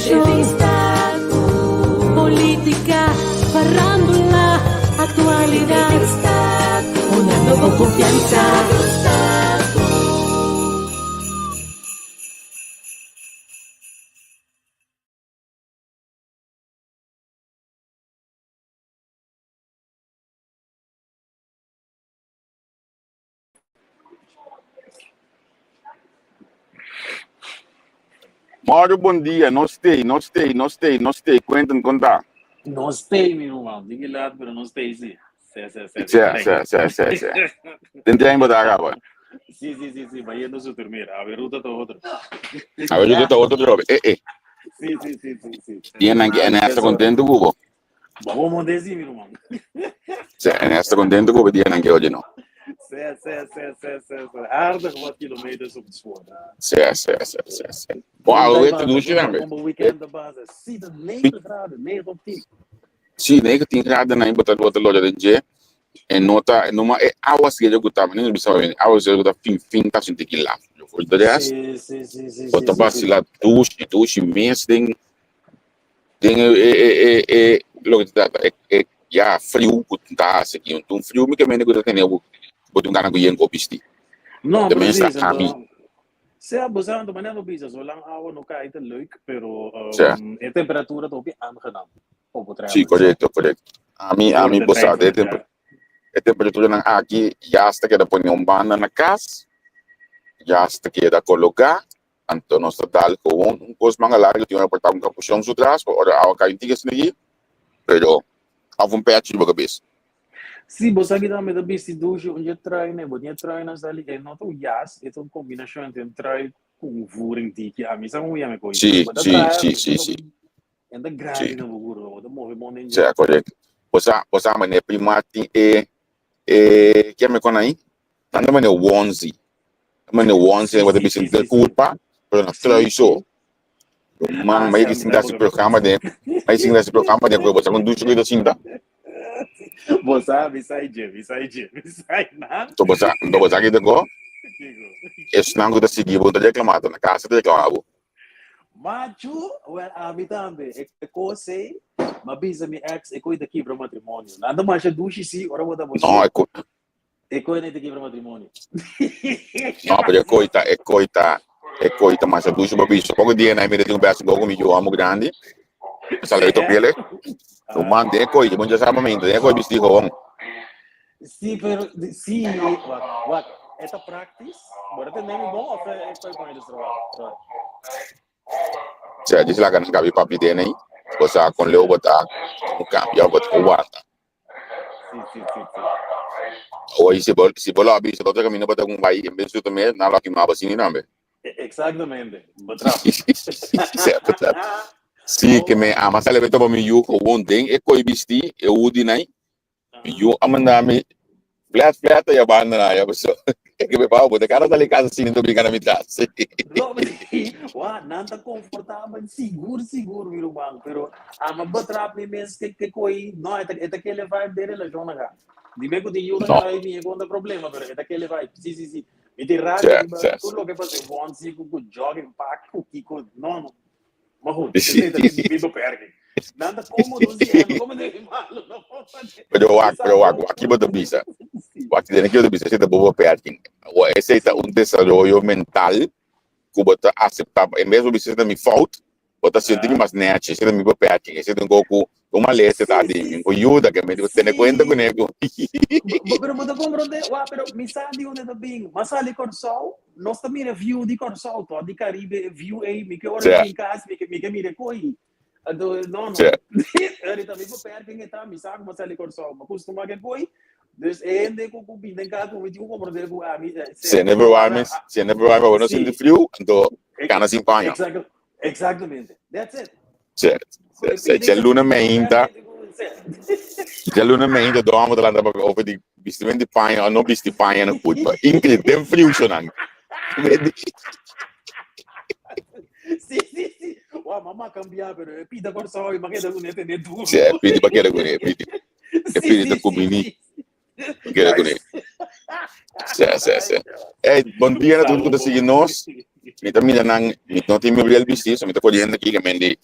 Revista política, farándula, actualidad. Poniendo con confianza. Mário, bom dia. Não stay. Quentin, conta. Não stay, meu irmão. Diga lá, pero não stay, sim. Sim. Tem tempo da água. Sim. Vai indo se dormir. A ver, ruta outro. A ver, ruta outro job. Sim. Tiene que estar contento, Cubo. Vamos mandar sim, meu irmão. Sim, estar contento, Cubo. Tiene que hoje não. Sim. Aardig wat kilometers op de spoor. Sim. Bom, agora eu te duche também. Como weekend de basis. Zie de 9 graden, 9 op 10. Sim, 19 graden na imbotar outra loja de dia. E nota, numa hours que eu gostava, nem bisa bem. Hours eu gostava fim tá sem tequila. Eu fui de resto. Sim. Bota base lá duche mês tem logo de ja frio que tá assim, então frio me que me nego tem eu botar um cara com yen copisti. Não, De mensa precies. a mim. Se abusando, maar net op bezig. Zolang ouwe nog kijkt, leuk, pero Sim. a temperatura toch weer aangenaam. Sim, correto. A mim bossa de temperatura aqui já está que da põe banda na casa, já está que da colocar, então nós tal com coisa mais larga que eu portar um capuchão por trás, ora a cair tigas ali, pero a um pé ativo cabeça. Sim, você aqui também da bici douche, onde trai, né? Onde trai nas ali, é não tão jas, é uma combinação entre trai com voering tiki, a mim são um yame coisa. Sim. É da grande no buguro, da movimento nem. Sim, correto. Você mas prima tem que me conai? Anda mas onesie. Mas onesie é o da bici de culpa, pero na trai só. Mas esse programa de você com duche que da cinta. Você sai nada. Então você aqui de go? Esse não gosta de seguir, vou te reclamar, na casa te reclamava. Macho, well, a mim também, é coisa, mas bisa mi ex, é coisa daqui para matrimônio. Nada mais é duche sim, ora vou dar você. Não, É coisa daqui para matrimônio. Não, mas é coita, mas a ducha para bicho. Pouco dia, né, me deu um pedaço de comigo, eu amo grande. Sabe, eu tô pele. O man tem coisa, bom já sabe, mas tem coisa bicho de rom. Sim, pero, sim, what? Esta practice, agora tem nem bom, ou é com eles trabalho? Diz lá que não cabe papi dele, né? Você com leu botar um cambio, botar o guarda. Sim. Ou se bola bicho, outro caminho botar um vai, em vez de também, na lá que mais assim não, né? Exatamente. Betrap. Certo. Sim, que me ama, sabe, eu tô para me com ontem, é coi bisti, eu udi, né? Eu amandame flat ya banda na ya pessoa. É que me fala, botar cara da casa assim, não brincar na mitad. Nada confortável, seguro, meu irmão. Pero, mas betrap me mesmo que coi, não, é aquele vibe dele, lá, João Naga. Dime que tem uma cara aí, não problema, pero é aquele vibe, sim. Me tem rádio, tudo o que fazer, bom, sigo com jogging, pack, com não. Mas o que tem de bico perto. Nada como como deve malo, não pode fazer. Pero aqui bota bisa. Aqui dentro aqui bota bisa, você tá bobo perto. Esse é um desenvolvimento mental que bota aceitar, em vez de bisa também falta, bota sentir mais net, você também bobo perto. Esse é um pouco uma leste tá ali, com ajuda que me tem conta com nego. Pero bota compreender, pero me sabe onde tá bem. Mas ali Corsol, nós também review de Corsol, to de Caribe view aí, me que hora em casa, me que mire coi. Não. Ele também vou perto quem tá, me sabe, mas ali Corsol, mas costuma que coi. Dus ainda com o bem cá, com o compreender com a mim. Se never warm, não sente frio, então cana se empanha. Exatamente. That's it. Certo. Se luna meinta, dorme lá over die vestimenta de panha, não vesti panha na culpa. Incrível, tem frio chonang. Sim. Uau, mamãe cambiar, pero é pida por só, mas que não entender tudo. Sim, é pida para que é pida combini. Que é Sim. Bom dia a todos que estão seguindo nós. Mita não tem meu real business, mita colhendo aqui que mendi.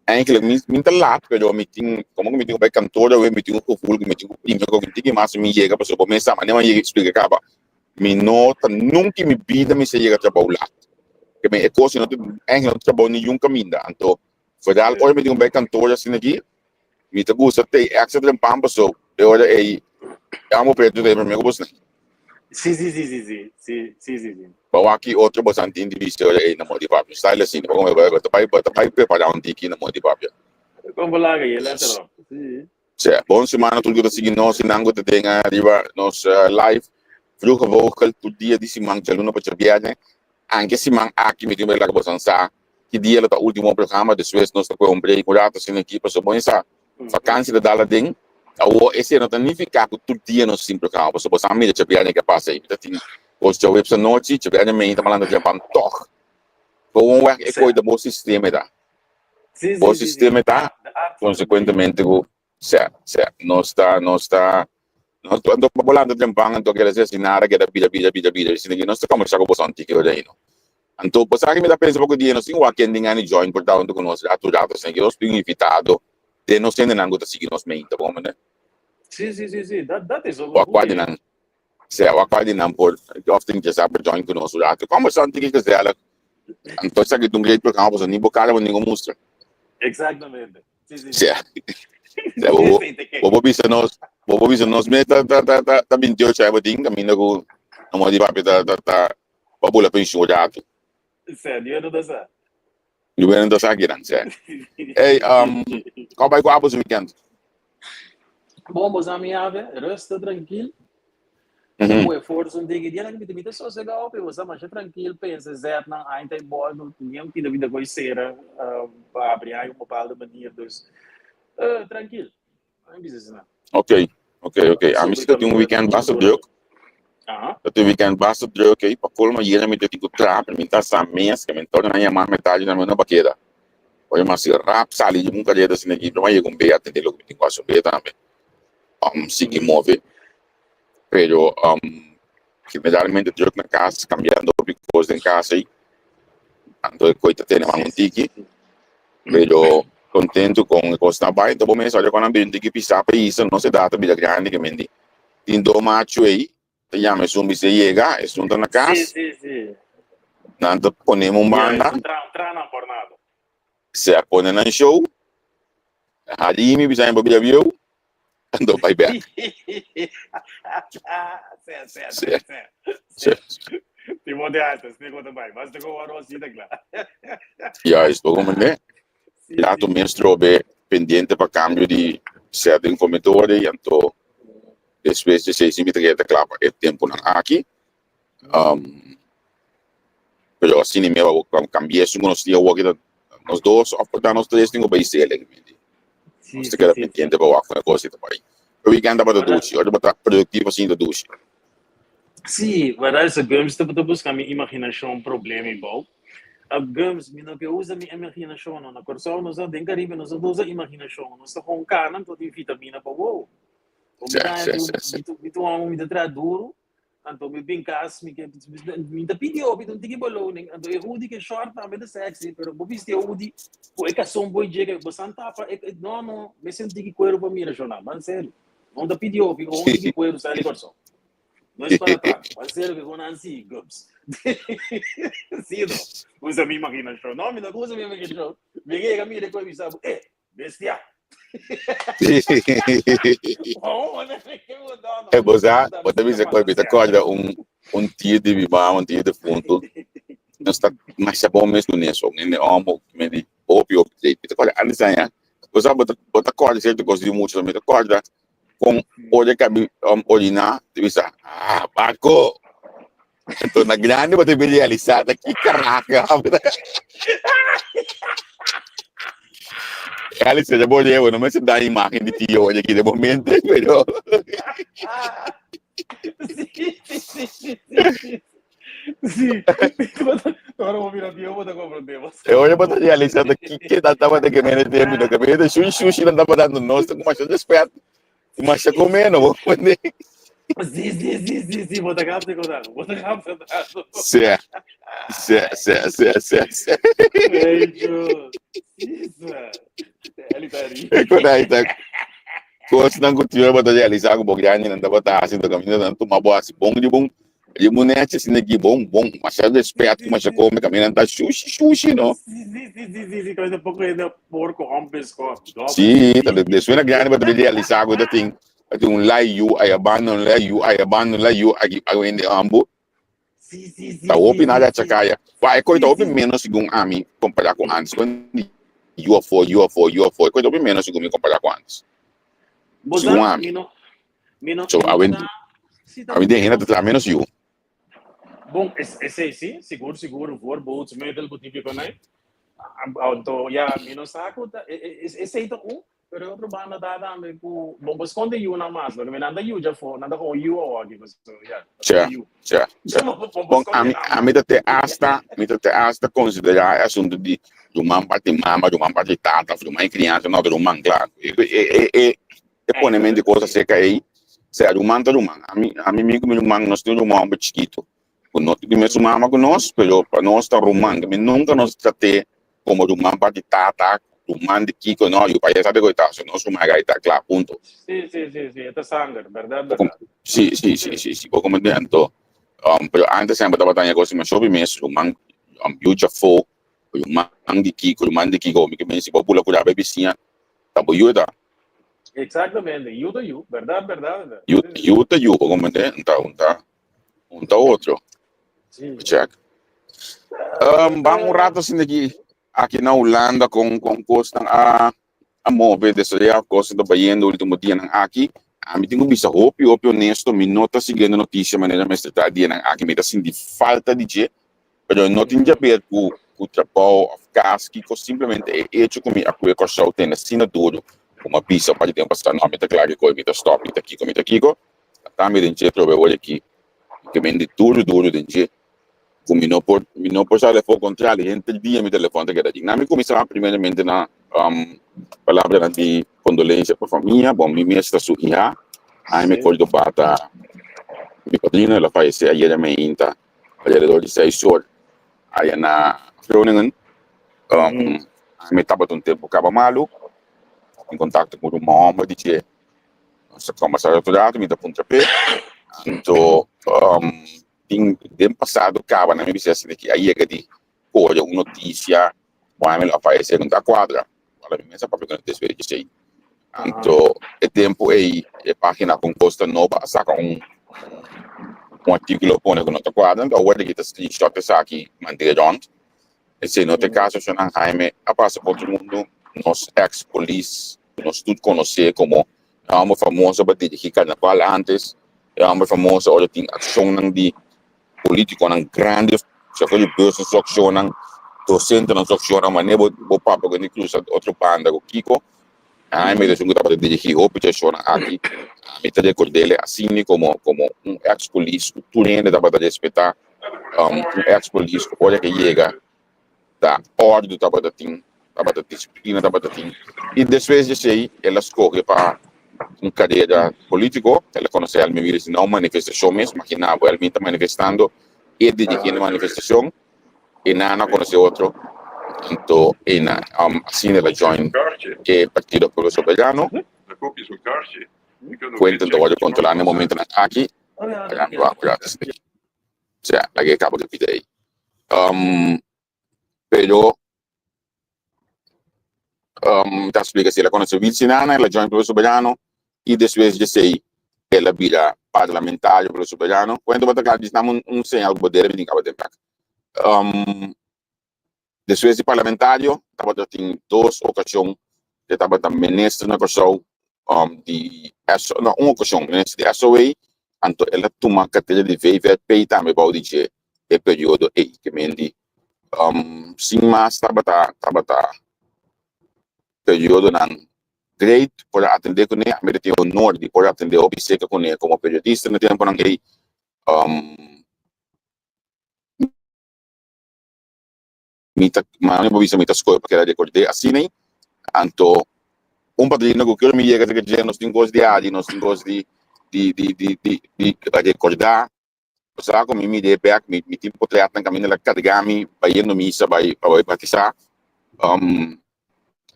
Eigenlijk minta laat, pero meeting, como que meeting by kantor, ou meeting ko full, meeting ko pinho ko meeting mas me chega para so começar, mas não ia explicar acaba. Me nota nunca me vida me se chega a trabalhar. Que me coisa não eigenlijk não trabalho nenhum caminho, então vooral hoje meeting by kantor assim aqui, me te gusta te access de pampa so, eu aí amo perto de meu boss, né? Sí. Bawa aqui outro bastante indivíduo aí na motivação, style assim, como eu vou vai preparar um tiki na motivação. Como lá que ele entrou. Sí. Certo. Bom semana tudo que seguir nós em Angola tem arriba nos live. Vroeger vogel tot dia di simang jaluna pa cerbiane. Anche simang aqui me tem lá que você sa. Que dia lá tá último programa depois nós tá com um break curado sem equipe so bom sa. Vacância da dala ding. O esse não tá nem ficar com todo dia nós sim programa. So você amiga cerbiane que passa aí. Tá tem os jovens sa noite cerbiane me tá falando de Japão toch. Bom werk é coisa do sistema da. O sistema tá consequentemente certo. Nós estou falando de Japão, então quer dizer assim, nada que é da vida, assim, nós estamos começando com bastante que hoje não. Então, por isso que me dá pensa pouco dia, nós temos o que ninguém join por tal, então nós aturar, assim, que nós temos invitado, de nós temos não gosta seguir nós meio, tá bom, né? Sí. That is all. O quadro não, o quadro não por, often já sabe join com nós lá, como são que que ela, então isso aqui um grande programa, você nem bocar, mas ninguém mostra. Exactamente. Sí. Certo. Vou bisa nós me tá 28 aí botin caminho com a motivação tá babula pensão já tu Certo, eu não dá certo. eu não tô sabendo certo. Ei qual vai com abos weekend Bom, mas a minha ave, resta tranquilo. O esforço de que dia na que me sossegar, eu vou mais tranquilo, pensa certo na ainda bom, não tinha que vida conhecer para abrir aí uma palda maneira dos tranquilo. Não precisa nada. ok a mim se tem weekend bastante druk eu tenho weekend bastante druk aí para colma e ele me tem que trap me tá sa mês que me torna na minha metade na minha baqueta olha mas se rap sali de nunca dia assim aqui não ia com bem atender logo tem quase bem também se que move pero que me dá realmente druk na casa cambiando because em casa aí ando coita tem um tiki pero contento com o que está bem, então vamos olhar quando ambiente que pisar para isso, não se dá também grande que mendi. Tem do macho aí, te chama se se chega, é junto na casa. Sí. Nada ponemos banda. Entrar na jornada. Se põe na show. Ali me bisa em babia viu. Ando vai bem. Certo. Tipo de altas, nem conta bem, mas tem que guardar assim da clara. Já estou como né? Já tu mesmo pendente para cambio de certo incomitore, então depois de 6 meses claro, é tempo aqui. Pero assim mesmo vamos cambiar isso nos dias nós dois, ou para nós três temos bem ser legalmente. Nós temos que pendente para o negócio também. O weekend para duche, olha para produtivo assim da duche. Sim, mas essa gamos está para buscar minha imaginação um problema igual. A gams, mina que usa minha imaginação, na corção, nós tem caribe, nós usa imaginação, nós com canan, todo tem vitamina para o. Então, me dá duro, então me brincar, me dá pediu, me dá tiki balloning, então eu hoodie que short, me dá sexy, pero vou vestir hoodie, o que são boi jega, você tapa, não, me senti que coelho para mim, jornal, mas sério, não dá pediu, fico hoodie que coelho sai de corção. Não é para trás, mas sério que quando assim, gams. Sim, não. Usa minha imaginação. Não, me não usa minha imaginação. Me chega a mim depois me sabe, bestia. É você me dizer que acorda tio de viva, tio de fundo. Não está mais bom mesmo nisso, nem amo, me di, opio, olha, antes aí, você bota acorda certo, gosto de muito, me acorda com olha que olhar, bisa, Paco. Ito na grande mo tayo realizada, kikaraga. Alis na jabo niya, naman sa dahil makin di tiyo niya kita momento, pero... Sim. Agora vou virar tiyo mo na problema. Olha mo tayo realizada, kikitatawa na kami na tempo na kami, sushi lang dapat dando, no? Kumasya desperto, kumasya comendo, Sì, vou tacar para contar. Vou tacar para contar. Se, se. Beijo. Isso. Ele tá ali. E quando aí tá, coisa não continua a realizar com o Bogdan, não estava assim, do caminho, não toma boa, assim, bom de bom. E mulher, assim, aqui, bom, mas é respeito, como você come, caminho, tá sushi, não? Sì, coisa pouco ainda porco, rompes, Sim, tá, de suena grande, para realizar com o thing. Um lá you, I abandon lá you, I win the ambo. Tá open na área chakaya. Vai, coisa open menos segundo a mim, comparar com antes. Quando you are for, coisa open menos segundo me comparar com antes. Segundo a mim. So, I went, de renda tá menos you. Bom, esse sim, seguro, for boats, metal, típico, né? Então, já, menos saco, esse aí tá pero outro banda tá dando com, bom, mas quando you na massa, não me nada you já foi, nada com you ou aqui, mas, já, Bom, a mim até hasta considerar assunto de uma parte mama, de uma parte tata, de uma criança, não de uma claro. Põe mente coisa seca aí, se a rumã tá rumã. A mim mesmo rumã nós temos um homem chiquito. O nosso que mesmo mama com nós, pero para nós tá rumã, que nunca nos trate como rumã parte tata, rumã de Kiko, não, eu país sabe coitado, nós rumã gaita, claro, ponto. Sim, é sangue, verdade. Sim, pouco me dentro. Pero antes sempre estava tendo coisa mais sobre mesmo, rumã, beautiful, rumã de Kiko, que me se popula por a bebecinha, tá boiuda. Exatamente, you to you, verdade. You to you, como me dentro, outro. Sim. Check. Vamos rato assim aqui na Holanda com costa a mover dessa já costa do Bahia no último dia aqui. A mim tenho visto hope honesto, me nota seguindo notícia maneira mais tratar dia aqui me dá assim de falta de je, pero não tinha ver com o trabalho of gas que simplesmente é hecho com a coisa que só tem assim tudo uma pista para tempo passar não me tá claro que me tá stop me tá aqui tá me dentro prova aqui que me de tudo dentro como não por saber for contrário gente dia me telefone que era de nami começar primeiramente na palavra de condolência para a família bom me está sua hija aí me cordo para minha padrinha ela faleceu ayer me inta alrededor de 6 horas aí na Groningen me estava um tempo acaba malo em contato com uma homem de que se começar a estudar me dá ponto pé então tem passado acaba na minha vida que aí é que de coisa uma notícia quando ela aparece na quadra para mim essa papel que eu espero que seja então é tempo aí a página com costa nova saca artigo põe com outra quadra então o que está screenshot essa aqui manter onde esse no te caso se não Jaime a passa por todo mundo nos ex-police nós tudo conhecer como uma famosa batida que carnaval antes uma famosa olha tem ação de político ng grande sa kanya bus sa aksyon ng docente ng aksyon ng manebo bo papo gani cruz sa outro banda ko Kiko ai me desung dapat dirigir o petition ng aqui me te recordele assim como ex-police turende dapat respeitar ex-police olha que chega da ordem dapat disciplina dapat e depois de sei ela escolhe para carreira político, ela conhece al me não manifestações, imaginava ela está manifestando e dirigindo manifestação e não conhece outro, então assim ela join o Partido Popular Soberano, cuenta de olho controlar no momento aqui, olhando agora, já aqui acaba de pedir pero ta explica se ela conhece o Vilcinana, ela join o Popular Soberano e depois de sei ela vira parlamentário pelo soberano quando você claro estamos sinal de poder de cada tempo depois de parlamentário estava tem duas ocasiões que estava também ministro na ocasião de não uma ocasião ministro de SOA então ela toma cadeira de VVP também para o dizer é período aí que mendi sim mas estava período não great por atender com ele, a mim tem o honor de poder atender o biseca com ele como periodista no tempo em que mas não muitas coisas porque ela recordei assim nem então padrino que eu me chega que nós temos coisas de adi nós temos coisas de de recordar. Sabe como me de back, me tipo teatro na caminho da Cadegami, vai no missa, vai batizar.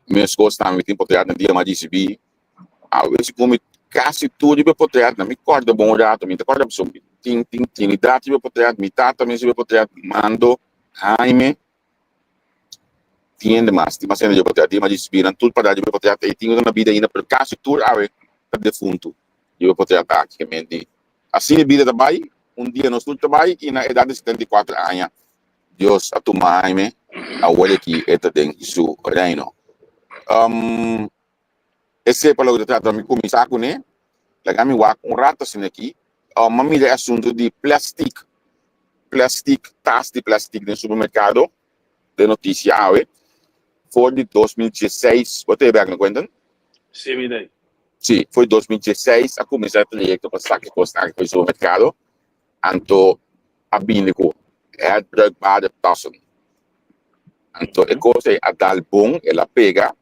Meus gostam me tipo teatro no dia mais de a vezes como quase tudo de teatro, na me corda bom rato, me corda sobre tem data de teatro, me tata me sobre teatro, mando, Jaime, tem mais cena de teatro, mais de tudo para de teatro, e tinha na vida ainda por quase tudo a ver defunto, de teatro aqui, que me assim a vida também. Dia nós tudo trabalho e na idade de 74 anos, Deus a tomar a olha aqui tem seu reino. Esse para o que eu me começar com né, lá me rato assim aqui, mami é assunto de plástico, tas de plástico no supermercado, de notícia, foi de 2016, você vai me contar? Sim, me dei. Sim, foi 2016 a começar o projeto para sacar costa no supermercado. Anto abinico herbruikbare tassen. Anto a coisa a dar bom, ela pega,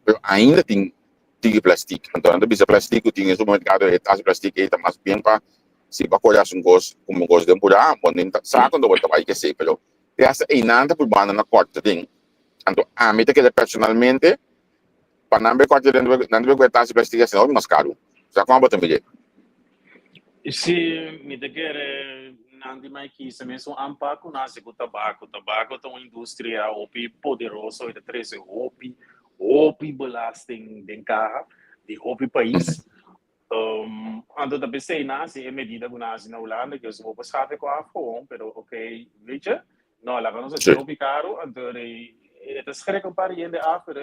pero ainda tem plástico. Então, ainda bisa plástico, tem no supermercado, tas plástico, está mais bem para se para colher um gosto, como um gosto de temporada, mas nem saco não vai que ser, pero essa é nada por banda na corte tem. Anto a mim que personalmente, para não ver corte dentro do tas plástico é mais caro. Já como botar me Se me quer nandi mai que se mesmo ampaco nasce com tabaco é uma indústria opi poderosa e traz opi belasting den carro de opi país. Ando da pensei nasce é medida que nasce na Holanda que os opas sabe com a fome, pero ok, weet je? Não, lá vamos a opi caro, então é schrik een paar jaar in de af, pero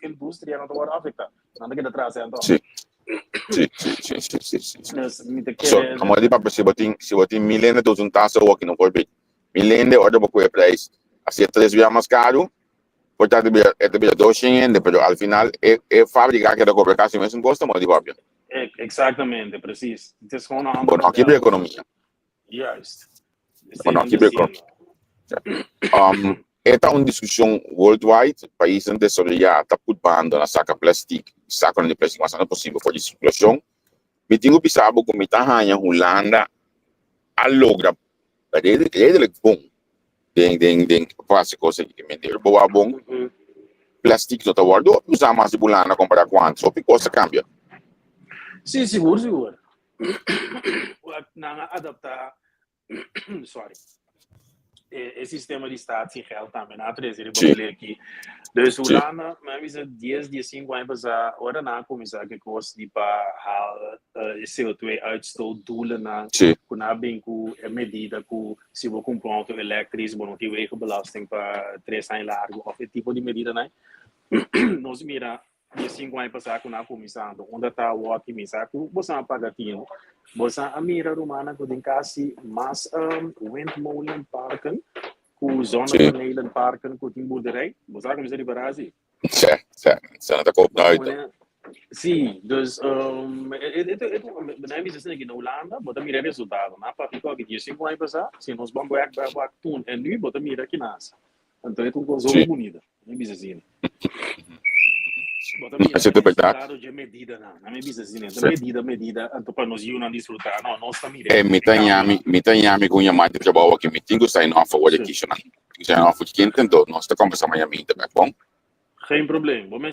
indústria não está afetada. Nada que atrás é então. Sim. So, como di pa se botin milene to un taso o que não for bem. Milene order boa price. Assim 3 vezes mais caro. Portanto, é também 200, depois ao final é fábrica que da cobrar mesmo gosta mais de própria. Exatamente, preciso. Então, com uma bom, aqui é economia. Juist. Bom, aqui é economia. Esta uma discussão worldwide, países desarrollados está culpando na saca plástico, saca de plástico, mas não é possível for de circulação. Me tenho pensado como está a Holanda a logra, ele bom, den faz coisa que me der boa bom, plástico não está guardado, usar mais de bulana comparar com antes, só que coisa cambia. Sim, seguro. Não adaptar, sorry. O sistema de Estado se geld também na atrás ele pode ler aqui. Dus Holanda, mas 10 anos agora na começar que custa de para CO2 uitstoot doelen na kuna bem com medida com se vou comprar um auto elétrico, bom tem wegenbelasting para 3 anos largo of tipo de medida né. Nós mira 10 anos passar com na começando, onde está o aqui misa com você paga tinho. Você a mira romana que tem quase mais windmolen parken, com zonnepanelen parken, com tem boerderij. Você sabe como se liberar assim? Sim, não está copiado. Sim, dus benai bisa sini na Holanda, bota mira resultado. Na Papico que 10 anos passar, se nós vamos back tun, e nu bota mira que nasce. Então é uma coisa bonita, não bisa sini. Resultado de medida não me bisa sini, medida, então para nós ir não desfrutar, não nós também. Me tanhami com a mãe de trabalho aqui, me tenho que sair na favor aqui, não. Sair na favor de quem tentou, nós está conversando amanhã também, bom? Geen probleem. Vou me